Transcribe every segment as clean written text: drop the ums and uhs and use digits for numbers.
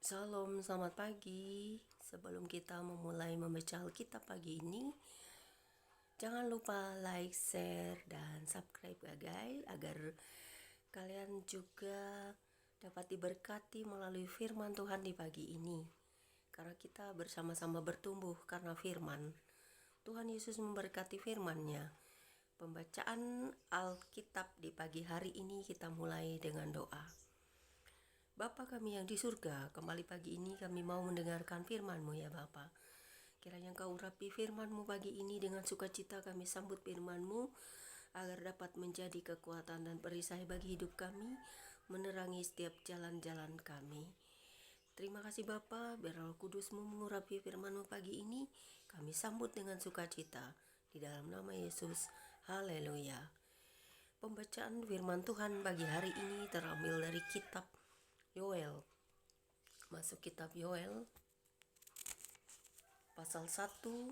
Shalom, selamat pagi. Sebelum kita memulai membaca Alkitab pagi ini, jangan lupa like, share, dan subscribe ya guys, agar kalian juga dapat diberkati melalui firman Tuhan di pagi ini. Karena kita bersama-sama bertumbuh karena firman. Tuhan Yesus memberkati firman-Nya. Pembacaan Alkitab di pagi hari ini kita mulai dengan doa. Bapa kami yang di surga, kembali pagi ini kami mau mendengarkan firman-Mu ya Bapa. Kiranya Engkau urapi firman-Mu pagi ini dengan sukacita kami sambut firman-Mu, agar dapat menjadi kekuatan dan perisai bagi hidup kami, menerangi setiap jalan-jalan kami. Terima kasih Bapa, biar Roh Kudus-Mu mengurapi firman-Mu pagi ini, kami sambut dengan sukacita. Di dalam nama Yesus, haleluya. Pembacaan firman Tuhan pagi hari ini terambil dari kitab Yoel. Masuk kitab Yoel pasal 1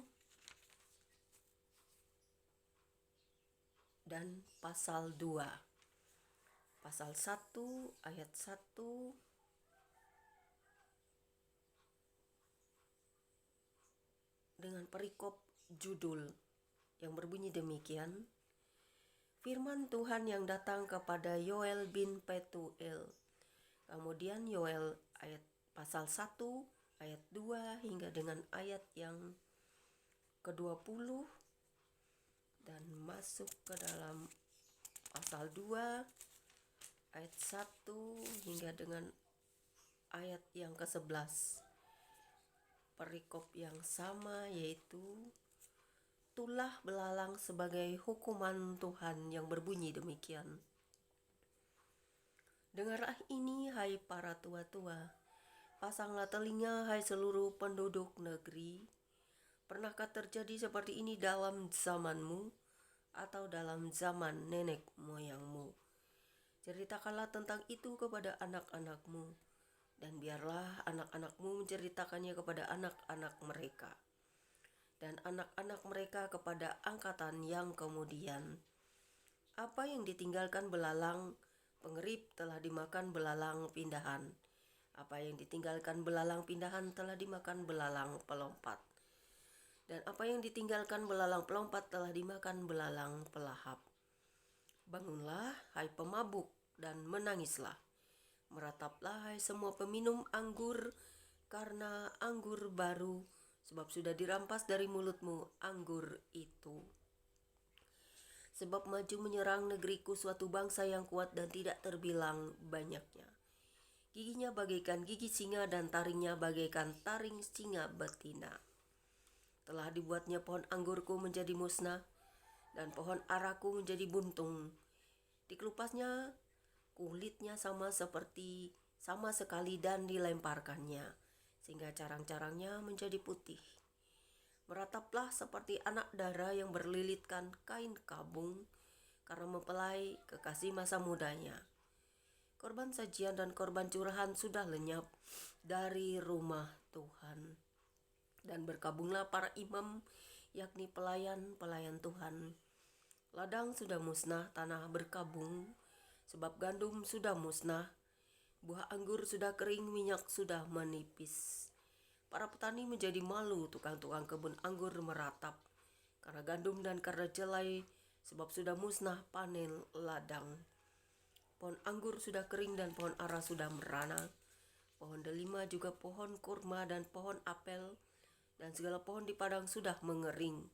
dan pasal 2. Pasal 1 ayat 1 dengan perikop judul yang berbunyi demikian. Firman Tuhan yang datang kepada Yoel bin Petuel. Kemudian Yoel ayat pasal 1 ayat 2 hingga dengan ayat yang ke-20 dan masuk ke dalam pasal 2 ayat 1 hingga dengan ayat yang ke-11. Perikop yang sama yaitu tulah belalang sebagai hukuman Tuhan yang berbunyi demikian. Dengarlah ini hai para tua-tua, pasanglah telinga hai seluruh penduduk negeri. Pernahkah terjadi seperti ini dalam zamanmu atau dalam zaman nenek moyangmu? Ceritakanlah tentang itu kepada anak-anakmu, dan biarlah anak-anakmu menceritakannya kepada anak-anak mereka, dan anak-anak mereka kepada angkatan yang kemudian. Apa yang ditinggalkan belalang pengerip telah dimakan belalang pindahan. Apa yang ditinggalkan belalang pindahan telah dimakan belalang pelompat. Dan apa yang ditinggalkan belalang pelompat telah dimakan belalang pelahap. Bangunlah, hai pemabuk, dan menangislah. Merataplah, hai semua peminum anggur, karena anggur baru, sebab sudah dirampas dari mulutmu anggur itu. Sebab maju menyerang negeriku suatu bangsa yang kuat dan tidak terbilang banyaknya. Giginya bagaikan gigi singa dan taringnya bagaikan taring singa betina. Telah dibuatnya pohon anggurku menjadi musnah, dan pohon araku menjadi buntung. Dikelupasnya kulitnya sama sekali dan dilemparkannya, sehingga carang-carangnya menjadi putih. Merataplah seperti anak dara yang berlilitkan kain kabung, karena mempelai kekasih masa mudanya. Korban sajian dan korban curahan sudah lenyap dari rumah Tuhan. Dan berkabunglah para imam, yakni pelayan-pelayan Tuhan. Ladang sudah musnah, tanah berkabung, sebab gandum sudah musnah, buah anggur sudah kering, minyak sudah menipis. Para petani menjadi malu, tukang-tukang kebun anggur meratap, karena gandum dan karena jelai, sebab sudah musnah panen ladang. Pohon anggur sudah kering dan pohon ara sudah merana, pohon delima juga pohon kurma dan pohon apel, dan segala pohon di padang sudah mengering.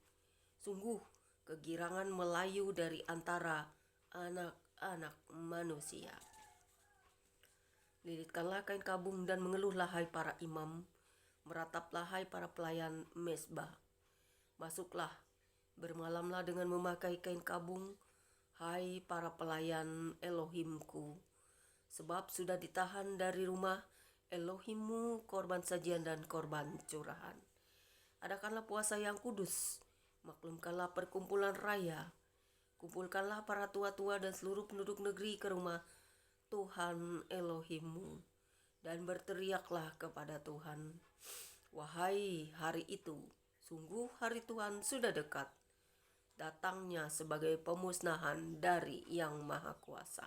Sungguh, kegirangan melayu dari antara anak-anak manusia. Lilitkanlah kain kabung dan mengeluhlah hai para imam, merataplah hai para pelayan mezbah. Masuklah, bermalamlah dengan memakai kain kabung, hai para pelayan Elohimku, sebab sudah ditahan dari rumah Elohimmu korban sajian dan korban curahan. Adakanlah puasa yang kudus, maklumkanlah perkumpulan raya, kumpulkanlah para tua-tua dan seluruh penduduk negeri ke rumah Tuhan Elohimmu, dan berteriaklah kepada Tuhan. Wahai hari itu, sungguh hari Tuhan sudah dekat, datangnya sebagai pemusnahan dari Yang Maha Kuasa.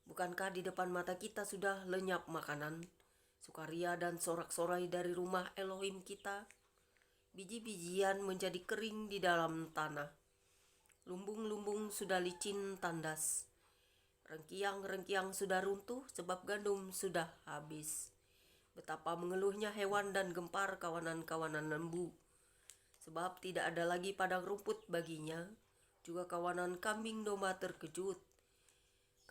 Bukankah di depan mata kita sudah lenyap makanan, sukaria dan sorak-sorai dari rumah Elohim kita. Biji-bijian menjadi kering di dalam tanah. Lumbung-lumbung sudah licin tandas. Rengkiang-rengkiang sudah runtuh sebab gandum sudah habis. Betapa mengeluhnya hewan dan gempar kawanan-kawanan lembu. Sebab tidak ada lagi padang rumput baginya. Juga kawanan kambing domba terkejut.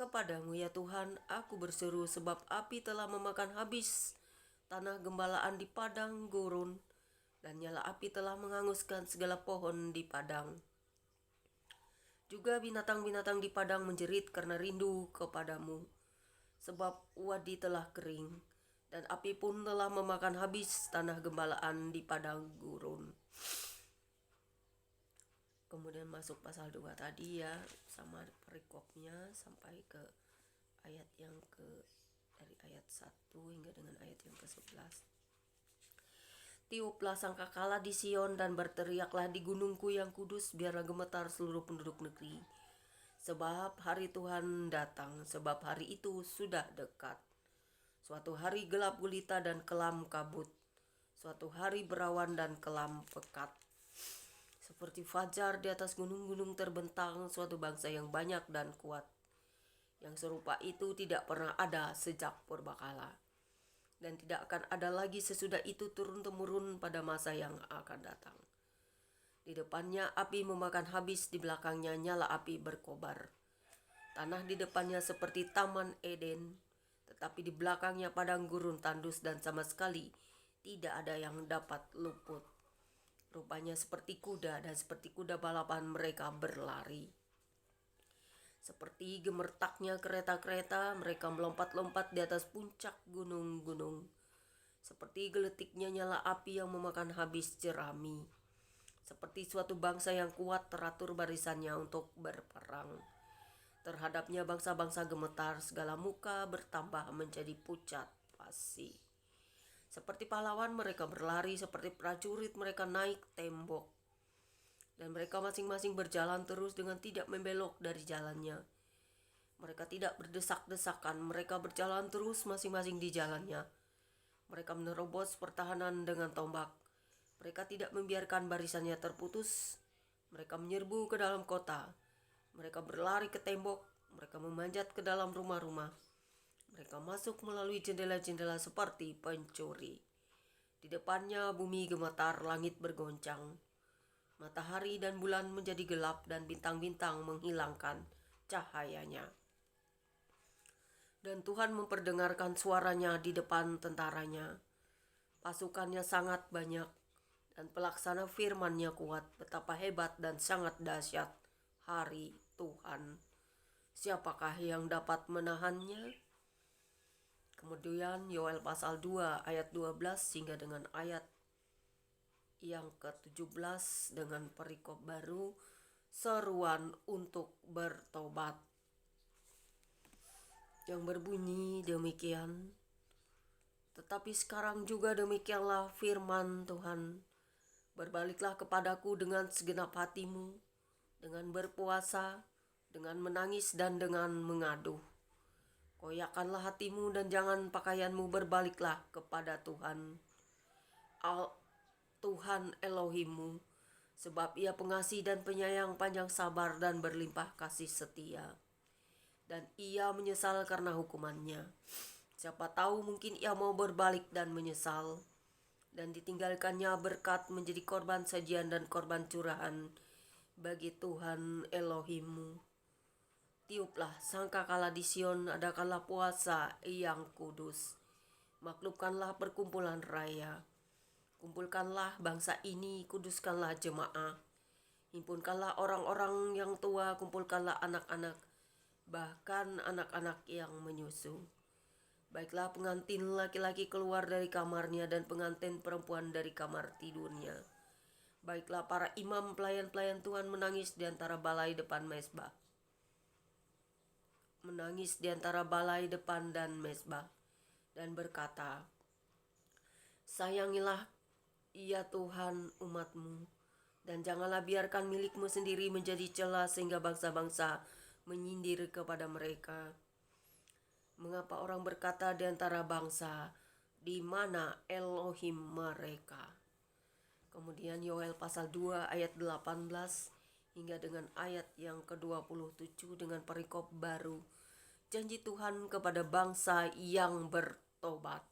Kepadamu ya Tuhan, aku berseru sebab api telah memakan habis tanah gembalaan di padang gurun. Dan nyala api telah menghanguskan segala pohon di padang. Juga binatang-binatang di padang menjerit karena rindu kepadamu. Sebab wadi telah kering, dan api pun telah memakan habis tanah gembalaan di padang gurun. Kemudian masuk pasal 2 tadi ya, sama perikopnya sampai ke ayat yang dari ayat 1 hingga dengan ayat yang ke-11. Tiuplah sangkakala di Sion dan berteriaklah di gunungku yang kudus, biarlah gemetar seluruh penduduk negeri. Sebab hari Tuhan datang, sebab hari itu sudah dekat. Suatu hari gelap gulita dan kelam kabut, suatu hari berawan dan kelam pekat. Seperti fajar di atas gunung-gunung terbentang suatu bangsa yang banyak dan kuat. Yang serupa itu tidak pernah ada sejak purbakala. Dan tidak akan ada lagi sesudah itu turun-temurun pada masa yang akan datang. Di depannya api memakan habis, di belakangnya nyala api berkobar. Tanah di depannya seperti taman Eden, tetapi di belakangnya padang gurun tandus dan sama sekali tidak ada yang dapat luput. Rupanya seperti kuda dan seperti kuda balapan mereka berlari. Seperti gemertaknya kereta-kereta, mereka melompat-lompat di atas puncak gunung-gunung. Seperti geletiknya nyala api yang memakan habis jerami. Seperti suatu bangsa yang kuat teratur barisannya untuk berperang. Terhadapnya bangsa-bangsa gemetar, segala muka bertambah menjadi pucat pasi. Seperti pahlawan mereka berlari, seperti prajurit mereka naik tembok. Dan mereka masing-masing berjalan terus dengan tidak membelok dari jalannya. Mereka tidak berdesak-desakan, mereka berjalan terus masing-masing di jalannya. Mereka menerobos pertahanan dengan tombak. Mereka tidak membiarkan barisannya terputus. Mereka menyerbu ke dalam kota. Mereka berlari ke tembok. Mereka memanjat ke dalam rumah-rumah. Mereka masuk melalui jendela-jendela seperti pencuri. Di depannya bumi gemetar, langit bergoncang. Matahari dan bulan menjadi gelap dan bintang-bintang menghilangkan cahayanya. Dan Tuhan memperdengarkan suaranya di depan tentaranya. Pasukannya sangat banyak dan pelaksana firman-Nya kuat. Betapa hebat dan sangat dahsyat hari Tuhan. Siapakah yang dapat menahannya? Kemudian Yoel pasal 2 ayat 12 hingga dengan ayat yang ke-17 dengan perikop baru, seruan untuk bertobat, yang berbunyi demikian. Tetapi sekarang juga demikianlah firman Tuhan. Berbaliklah kepadaku dengan segenap hatimu, dengan berpuasa, dengan menangis dan dengan mengaduh. Koyakkanlah hatimu dan jangan pakaianmu, berbaliklah kepada Tuhan Tuhan Elohimmu, sebab Ia pengasih dan penyayang, panjang sabar dan berlimpah kasih setia. Dan Ia menyesal karena hukumannya. Siapa tahu mungkin Ia mau berbalik dan menyesal, dan ditinggalkannya berkat menjadi korban sajian dan korban curahan bagi Tuhan Elohimmu. Tiuplah sangkakala di Sion, adakanlah puasa yang kudus. Maklumkanlah perkumpulan raya. Kumpulkanlah bangsa ini, kuduskanlah jemaah. Himpunkanlah orang-orang yang tua, kumpulkanlah anak-anak, bahkan anak-anak yang menyusu. Baiklah pengantin laki-laki keluar dari kamarnya dan pengantin perempuan dari kamar tidurnya. Baiklah para imam pelayan-pelayan Tuhan menangis di antara balai depan mezbah. Menangis di antara balai depan dan mezbah dan berkata, sayangilah ya Tuhan umat-Mu, dan janganlah biarkan milik-Mu sendiri menjadi cela sehingga bangsa-bangsa menyindir kepada mereka. Mengapa orang berkata di antara bangsa, di mana Elohim mereka. Kemudian Yoel pasal 2 ayat 18 hingga dengan ayat yang ke-27 dengan perikop baru. Janji Tuhan kepada bangsa yang bertobat,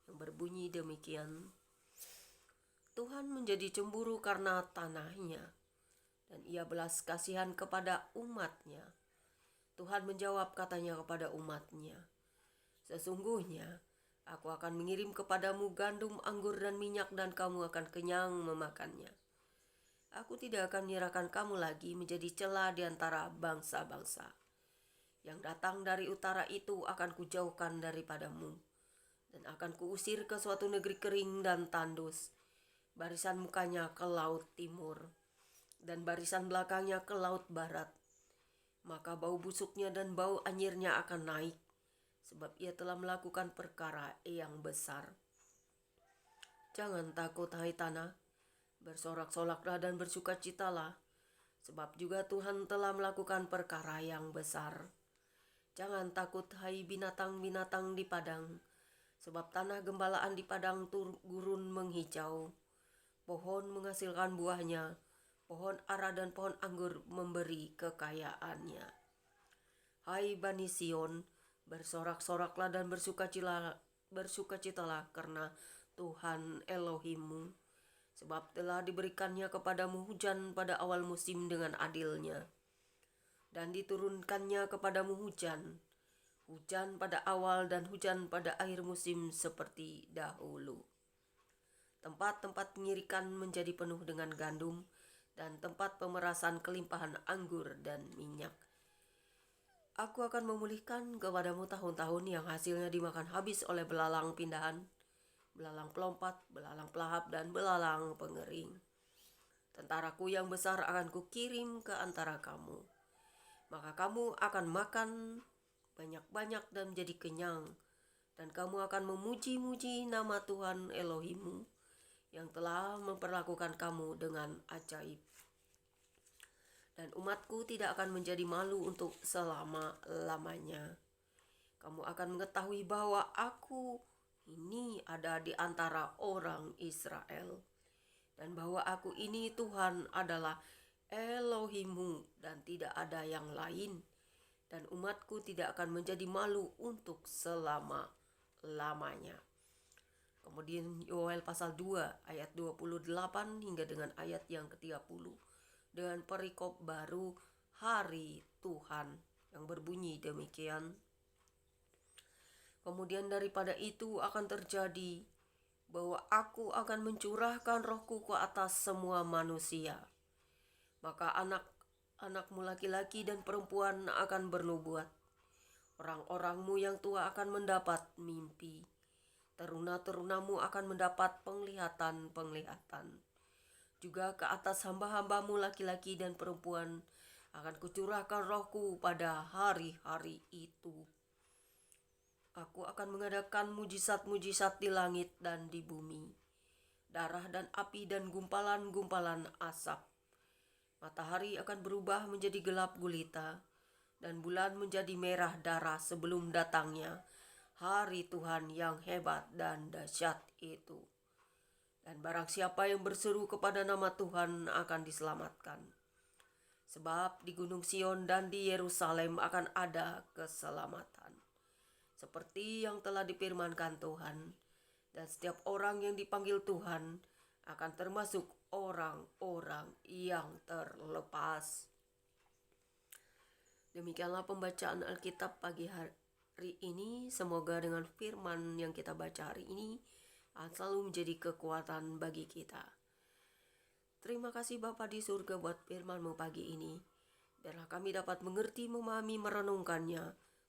yang berbunyi demikian. Tuhan menjadi cemburu karena tanahnya, dan ia belas kasihan kepada umatnya. Tuhan menjawab katanya kepada umatnya, sesungguhnya aku akan mengirim kepadamu gandum, anggur, dan minyak, dan kamu akan kenyang memakannya. Aku tidak akan menyerahkan kamu lagi menjadi cela di antara bangsa-bangsa. Yang datang dari utara itu akan kujauhkan daripadamu, dan akan kuusir ke suatu negeri kering dan tandus. Barisan mukanya ke laut timur, dan barisan belakangnya ke laut barat. Maka bau busuknya dan bau anyirnya akan naik, sebab ia telah melakukan perkara yang besar. Jangan takut, hai tanah, bersorak-soraklah dan bersukacitalah, sebab juga Tuhan telah melakukan perkara yang besar. Jangan takut, hai binatang-binatang di padang, sebab tanah gembalaan di padang gurun menghijau. Pohon menghasilkan buahnya, pohon ara dan pohon anggur memberi kekayaannya. Hai Bani Sion, bersorak-soraklah dan bersukacitalah karena Tuhan Elohimmu, sebab telah diberikannya kepadamu hujan pada awal musim dengan adilnya, dan diturunkannya kepadamu hujan pada awal dan hujan pada akhir musim seperti dahulu. Tempat-tempat pengirikan menjadi penuh dengan gandum, dan tempat pemerasan kelimpahan anggur dan minyak. Aku akan memulihkan kepadamu tahun-tahun yang hasilnya dimakan habis oleh belalang pindahan, belalang pelompat, belalang pelahap, dan belalang pengering. Tentaraku yang besar akan kukirim ke antara kamu. Maka kamu akan makan banyak-banyak dan menjadi kenyang, dan kamu akan memuji-muji nama Tuhan Elohimmu yang telah memperlakukan kamu dengan ajaib. Dan umatku tidak akan menjadi malu untuk selama-lamanya. Kamu akan mengetahui bahwa aku ini ada di antara orang Israel, dan bahwa aku ini Tuhan adalah Elohimmu dan tidak ada yang lain. Dan umatku tidak akan menjadi malu untuk selama-lamanya. Kemudian Yoel pasal 2 ayat 28 hingga dengan ayat yang ke-30 dengan perikop baru hari Tuhan yang berbunyi demikian. Kemudian daripada itu akan terjadi bahwa aku akan mencurahkan rohku ke atas semua manusia. Maka anak-anakmu laki-laki dan perempuan akan bernubuat. Orang-orangmu yang tua akan mendapat mimpi. Teruna-terunamu akan mendapat penglihatan-penglihatan. Juga ke atas hamba-hambamu laki-laki dan perempuan akan kucurahkan rohku pada hari-hari itu. Aku akan mengadakan mujizat-mujizat di langit dan di bumi, darah dan api dan gumpalan-gumpalan asap. Matahari akan berubah menjadi gelap gulita, dan bulan menjadi merah darah sebelum datangnya hari Tuhan yang hebat dan dahsyat itu. Dan barang siapa yang berseru kepada nama Tuhan akan diselamatkan. Sebab di Gunung Sion dan di Yerusalem akan ada keselamatan, seperti yang telah difirmankan Tuhan. Dan setiap orang yang dipanggil Tuhan akan termasuk orang-orang yang terlepas. Demikianlah pembacaan Alkitab pagi hari ini. Semoga dengan firman yang kita baca hari ini selalu menjadi kekuatan bagi kita. Terima kasih Bapa di surga buat firman-Mu pagi ini. Biarlah kami dapat mengerti, memahami, merenungkannya.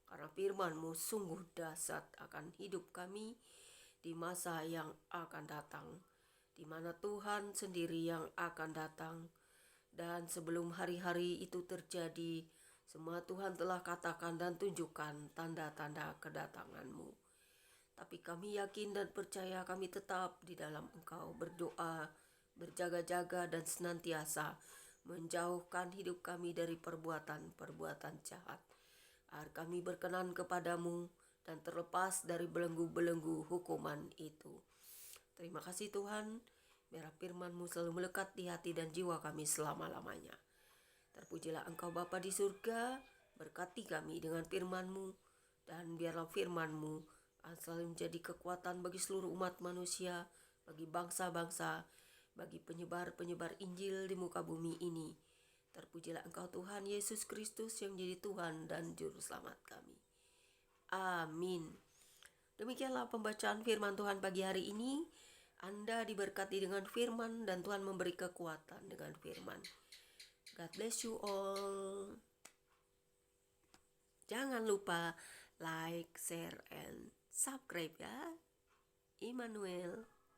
Karena firman-Mu sungguh dahsyat akan hidup kami di masa yang akan datang, di mana Tuhan sendiri yang akan datang. Dan sebelum hari-hari itu terjadi, semua Tuhan telah katakan dan tunjukkan tanda-tanda kedatangan-Mu. Tapi kami yakin dan percaya kami tetap di dalam Engkau, berdoa, berjaga-jaga dan senantiasa menjauhkan hidup kami dari perbuatan-perbuatan jahat. Agar kami berkenan kepadamu dan terlepas dari belenggu-belenggu hukuman itu. Terima kasih Tuhan, biar firman-Mu selalu melekat di hati dan jiwa kami selama-lamanya. Terpujilah Engkau Bapa di surga, berkati kami dengan firman-Mu, dan biarlah firman-Mu selalu menjadi kekuatan bagi seluruh umat manusia, bagi bangsa-bangsa, bagi penyebar-penyebar Injil di muka bumi ini. Terpujilah Engkau Tuhan Yesus Kristus yang jadi Tuhan dan Juru Selamat kami. Amin. Demikianlah pembacaan firman Tuhan pagi hari ini. Anda diberkati dengan firman dan Tuhan memberi kekuatan dengan firman. God bless you all. Jangan lupa like, share, and subscribe ya. Immanuel.